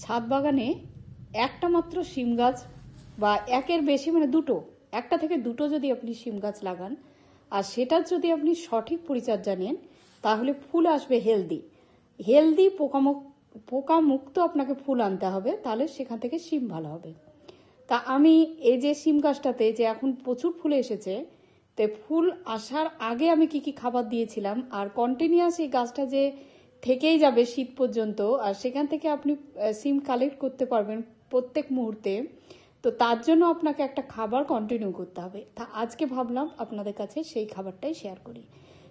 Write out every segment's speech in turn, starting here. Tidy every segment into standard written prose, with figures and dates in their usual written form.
ছাদ বাগানে একটা মাত্র শিম গাছ বা একের বেশি মানে দুটো, একটা থেকে দুটো যদি আপনি শিম গাছ লাগান আর সেটার যদি আপনি সঠিক পরিচর্যা নেন তাহলে ফুল আসবে হেলদি হেলদি পোকামুক্ত আপনাকে ফুল আনতে হবে, তাহলে সেখান থেকে শিম ভালো হবে। তা আমি এই যে শিম গাছটাতে যে এখন প্রচুর ফুল এসেছে, তো ফুল আসার আগে আমি কি কি খাবার দিয়েছিলাম আর কন্টিনিউয়াস এই গাছটা যে থেকেই যাবে শীত পর্যন্ত আর সেখান থেকে আপনি সিম কালেক্ট করতে পারবেন প্রত্যেক মুহূর্তে, তো তার জন্য আপনাকে একটা খাবার কন্টিনিউ করতে হবে। তা আজকে ভাবলাম আপনাদের কাছে সেই খাবারটাই শেয়ার করি।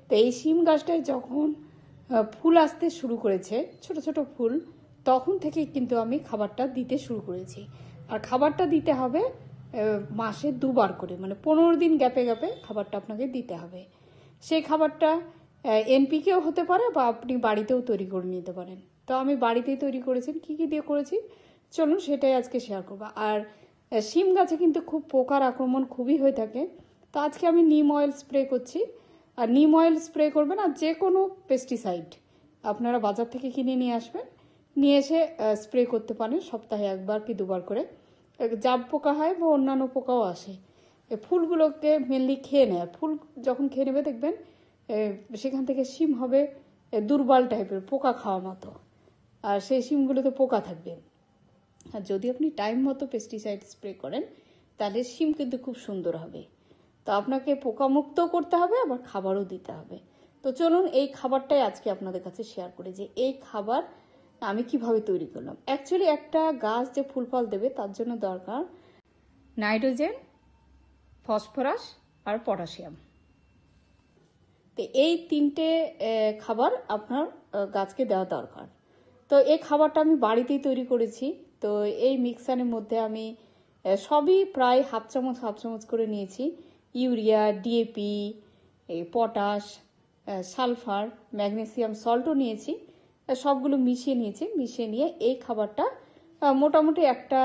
তো এই শিম গাছটায় যখন ফুল আসতে শুরু করেছে, ছোট ছোট ফুল, তখন থেকেই কিন্তু আমি খাবারটা দিতে শুরু করেছি। আর খাবারটা দিতে হবে মাসে দুবার করে, মানে 15 দিন গ্যাপে গ্যাপে খাবারটা আপনাকে দিতে হবে। সেই খাবারটা এনপিকেও হতে পারে বা আপনি বাড়িতেও তৈরি করে নিতে পারেন। তো আমি বাড়িতেই তৈরি করেছি। কি কি দিয়ে করেছি চলুন সেটাই আজকে শেয়ার করবো। আর শিম গাছে কিন্তু খুব পোকার আক্রমণ খুবই হয়ে থাকে, তো আজকে আমি নিম অয়েল স্প্রে করছি। আর নিম অয়েল স্প্রে করবেন, আর যে কোনো পেস্টিসাইড আপনারা বাজার থেকে কিনে নিয়ে আসবেন, নিয়ে এসে স্প্রে করতে পারেন সপ্তাহে একবার কি দুবার করে। জাব পোকা হয় বা অন্যান্য পোকাও আসে, ফুলগুলোকে মেনলি খেয়ে নেয়। ফুল যখন খেয়ে নেবে দেখবেন সেখান থেকে শিম হবে দুর্বল টাইপের, পোকা খাওয়া মতো, আর সেই শিমগুলোতে পোকা থাকবে। আর যদি আপনি টাইম মতো পেস্টিসাইড স্প্রে করেন তাহলে শিম কিন্তু খুব সুন্দর হবে। তো আপনাকে পোকামুক্ত করতে হবে, আবার খাবারও দিতে হবে। তো চলুন এই খাবারটাই আজকে আপনাদের কাছে শেয়ার করি যে এই খাবার আমি কিভাবে তৈরি করলাম। অ্যাকচুয়ালি একটা গাছ যে ফুল ফল দেবে তার জন্য দরকার নাইট্রোজেন, ফসফরাস আর পটাশিয়াম। তো এই তিনটে খাবার আপনার গাছকে দেওয়া দরকার। তো এই খাবারটা আমি বাড়িতেই তৈরি করেছি। তো এই মিক্সারের মধ্যে আমি সবই প্রায় হাফ চামচ করে নিয়েছি। Urea, DAP, potash, sulphur, magnesium সল্টও নিয়েছি, সবগুলো মিশিয়ে নিয়েছি। মিশিয়ে নিয়ে এই খাবারটা মোটামুটি একটা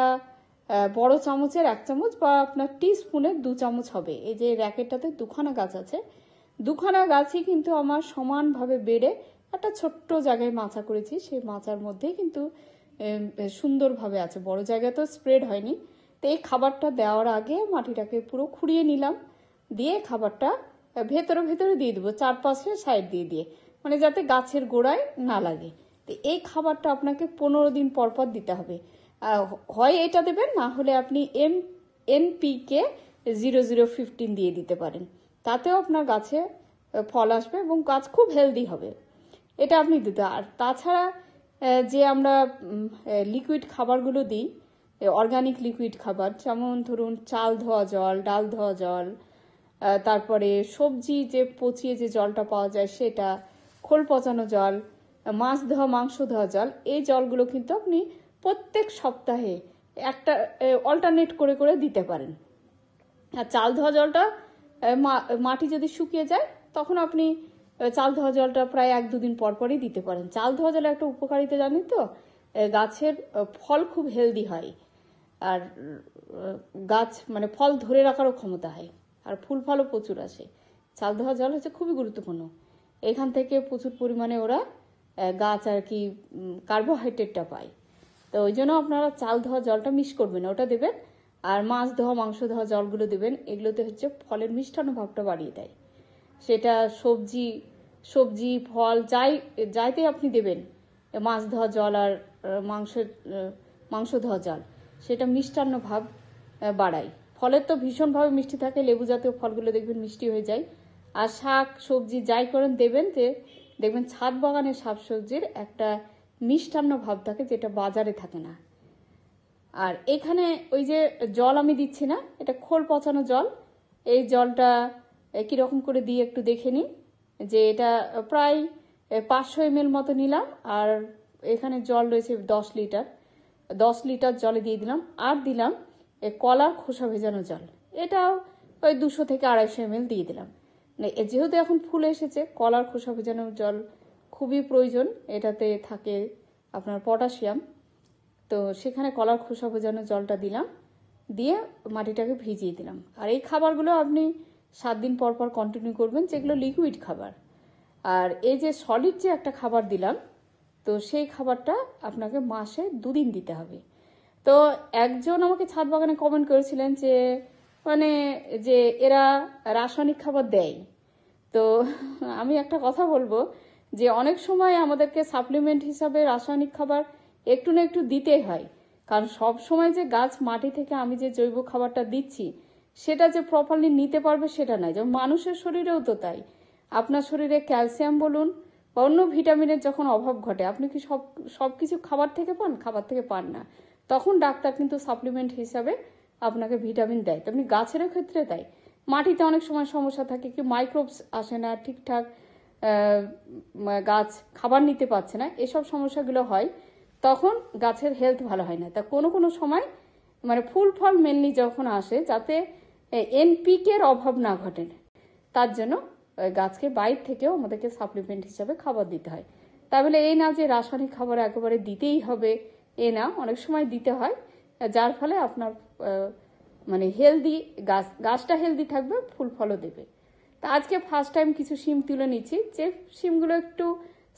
বড় চামচের 1 চামচ বা আপনার টিস্পুনের 2 চামচ হবে। এই যে র্যাকেটটাতে দুখানা গাছ আছে, দুখানা গাছই কিন্তু আমার সমানভাবে বেড়ে একটা ছোট্ট জায়গায় মাচা করেছি। সেই মাচার মধ্যেই কিন্তু সুন্দরভাবে আছে, বড় জায়গা তো স্প্রেড হয়নি। তো এই খাবারটা দেওয়ার আগে মাটিটাকে পুরো খুঁড়িয়ে নিলাম, দিয়ে খাবারটা ভেতরে ভেতরে দিয়ে দেবো, চারপাশে সাইড দিয়ে দিয়ে, মানে যাতে গাছের গোড়ায় না লাগে। তো এই খাবারটা আপনাকে 15 দিন পর পর দিতে হবে। হয় এটা দেবেন, না হলে আপনি এনপিকে 0015 দিয়ে দিতে পারেন, তাতেও আপনার গাছে ফল আসবে এবং গাছ খুব হেলদি হবে। এটা আপনি দিতে। আর তাছাড়া যে আমরা লিকুইড খাবারগুলো দিই, অর্গানিক লিকুইড খাবার, যেমন ধরুন চাল ধোয়া জল, ডাল ধোয়া জল, তারপরে সবজি যে পচিয়ে যে জলটা পাওয়া যায় সেটা, খোল পচানো জল, মাছ ধোয়া, মাংস ধোয়া জল, এই জলগুলো কিন্তু আপনি প্রত্যেক সপ্তাহে একটা অল্টারনেট করে করে দিতে পারেন। আর চাল ধোয়া জলটা মাটি যদি শুকিয়ে যায় তখন আপনি চাল ধোয়া জলটা প্রায় 1-2 দিন পর পরই দিতে পারেন। চাল ধোয়া জলের একটা উপকারিতা জানেন তো, গাছের ফল খুব হেলদি হয়, আর গাছ মানে ফল ধরে রাখারও ক্ষমতা হয়, আর ফুল ফলও প্রচুর আসে। চাল ধোয়া জল হচ্ছে খুবই গুরুত্বপূর্ণ। এখান থেকে প্রচুর পরিমাণে ওরা গাছ আর কি কার্বোহাইড্রেটটা পায়। তো ওই জন্য আপনারা চাল ধোয়া জলটা মিস করবেন না, ওটা দেবেন। আর মাছ ধোয়া, মাংস ধোয়া জলগুলো দেবেন, এগুলোতে হচ্ছে ফলের মিষ্টান্ন ভাবটা বাড়িয়ে দেয়। সেটা সবজি ফল যাইতে আপনি দেবেন, মাছ ধোয়া জল আর মাংস ধোয়া জল, সেটা মিষ্টান্ন ভাব বাড়ায়। ফলের তো ভীষণভাবে মিষ্টি থাকে, লেবু জাতীয় ফলগুলো দেখবেন মিষ্টি হয়ে যায়। আর শাক সবজি যাই করেন দেবেন, যে দেখবেন ছাদ বাগানের শাকসবজির একটা মিষ্টান্ন ভাব থাকে, যেটা বাজারে থাকে না। আর এখানে ওই যে জল আমি দিচ্ছি না, এটা খোল পচানো জল। এই জলটা কীরকম করে দিয়ে একটু দেখে নিন, যে এটা প্রায় 500 ml মতো নিলাম, আর এখানে জল রয়েছে 10 লিটার। 10 লিটার জলে দিয়ে দিলাম, আর দিলাম কলার খোসা ভেজানো জল, এটাও ওই 200 থেকে 250 ml দিয়ে দিলাম। যেহেতু এখন ফুল এসেছে, কলার খোসা ভেজানো জল খুবই প্রয়োজন, এটাতে থাকে আপনার পটাশিয়াম। তো সেখানে কলার খোসা ভেজানো জলটা দিলাম, দিয়ে মাটিটাকে ভিজিয়ে দিলাম। আর এই খাবারগুলো আপনি 7 দিন পর পর কন্টিনিউ করবেন, যেগুলো লিকুইড খাবার। আর এই যে সলিড যে একটা খাবার দিলাম, তো সেই খাবারটা আপনাকে মাসে 2 দিন দিতে হবে। তো একজন আমাকে ছাদ বাগানে কমেন্ট করেছিলেন যে মানে যে এরা রাসায়নিক খাবার দেয়। তো আমি একটা কথা বলবো যে অনেক সময় আমাদেরকে সাপ্লিমেন্ট হিসাবে রাসায়নিক খাবার একটু না একটু দিতেই হয়, কারণ সব সময় যে গাছ মাটি থেকে আমি যে জৈব খাবারটা দিচ্ছি সেটা যে প্রপারলি নিতে পারবে সেটা নয়। যেমন মানুষের শরীরেও তো তাই, আপনার শরীরে ক্যালসিয়াম বলুন বা অন্য ভিটামিনের যখন অভাব ঘটে, আপনি কি সবকিছু খাবার থেকে পান? খাবার থেকে পান না। তখন ডাক্তার কিন্তু সাপ্লিমেন্ট হিসাবে আপনাকে ভিটামিন দেয়। তেমনি গাছেরও ক্ষেত্রে তাই, মাটিতে অনেক সময় সমস্যা থাকে, কি মাইক্রোবস আসে না ঠিকঠাক, গাছ খাবার নিতে পারছে না, এসব সমস্যাগুলো হয়, তখন গাছের হেলথ ভালো হয় না। তা কোনো কোনো সময় মানে ফুল ফল মেনলি যখন আসে, যাতে এনপিকের অভাব না ঘটে, তার জন্য গাছকে বাইরে থেকেও আমাদেরকে সাপ্লিমেন্ট হিসাবে খাবার দিতে হয়। তাহলে এই না যে রাসায়নিক খাবার একেবারে দিতেই হবে, এ না, অনেক সময় দিতে হয়, যার ফলে আপনার মানে হেলদি গাছটা হেলদি থাকবে, ফুল ফলও দেবে। তা আজকে ফার্স্ট টাইম কিছু শিম তুলে নিচ্ছি, যে শিমগুলো একটু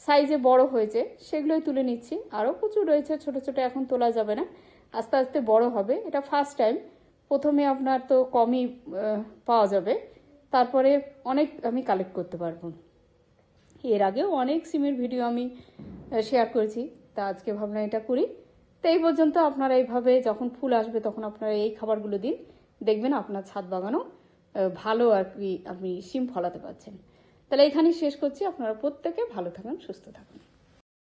সাইজে বড় হয়েছে সেগুলোই তুলে নিচ্ছি। আরও প্রচুর রয়েছে ছোট ছোট, এখন তোলা যাবে না, আস্তে আস্তে বড় হবে। এটা ফার্স্ট টাইম, প্রথমে আপনার তো কমই পাওয়া যাবে, তারপরে অনেক আমি কালেক্ট করতে পারবো। এর আগেও অনেক সিমের ভিডিও আমি শেয়ার করেছি, তা আজকে ভাবলাম এটা করি। তো এই পর্যন্ত আপনারা এইভাবে যখন ফুল আসবে তখন আপনারা এই খাবারগুলো দিন, দেখবেন আপনার ছাদ বাগানও ভালো আর কি আপনি সিম ফলাতে পারছেন। তাহলে এখানেই শেষ করছি। আপনারা প্রত্যেকে ভালো থাকুন, সুস্থ থাকুন।